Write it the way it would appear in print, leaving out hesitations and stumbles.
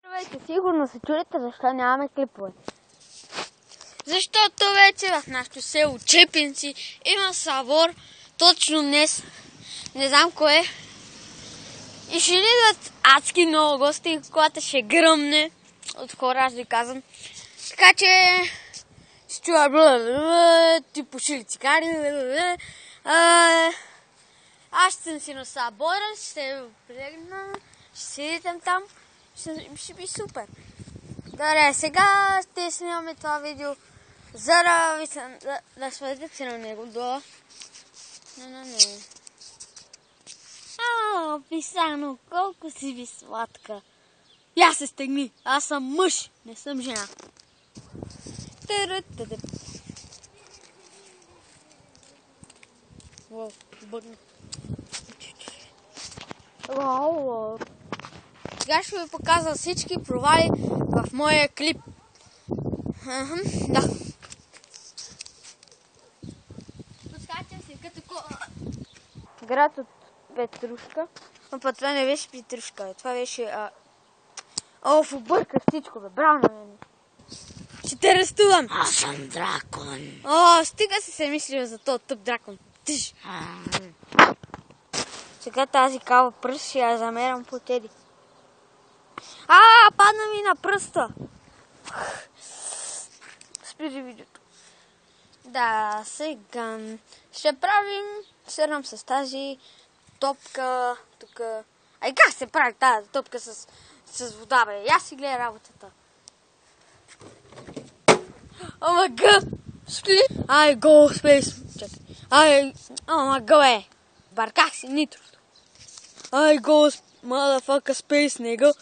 Здравейте, сигурно се чудите защо нямаме клипове. Защото вече в нашото село Чепинци има събор точно днес. Не знам кое. И ще ни идват адски много гости и колата ще гръмне от хора, аз ви казвам. Така че ще чуя типо шили цигари. Аз ще съм си на събора, ще прилегна, ще седите там. Ще би супер. Добре, сега ще снимаме това видео, за да сведете се на него долу. Не. Писано, колко си ви сладка. Я се стегни, аз съм мъж, не съм жена. Бъгна. Сега ще ви показвам всички провали в моя клип. Да. Пускачам се като град от Петрушка. Но път това не беше Петрушка, това беше... обърках всичко, бе, браво на мен. Ще те арестувам. Аз съм дракон. Стига си се мислил за този тъп дракон. Тиш. Сега тази кава пръст ще я замерям по теди. Падна ми на пръста. Спри видеото. Да, сега ще правим сърнам с тази топка тук. Как се прави тази топка с вода, бе? Я си гледай работата. Омага! Спри! Go space. Чакай. Омага, бе! Барках си нитрото. Go motherfucker space, него.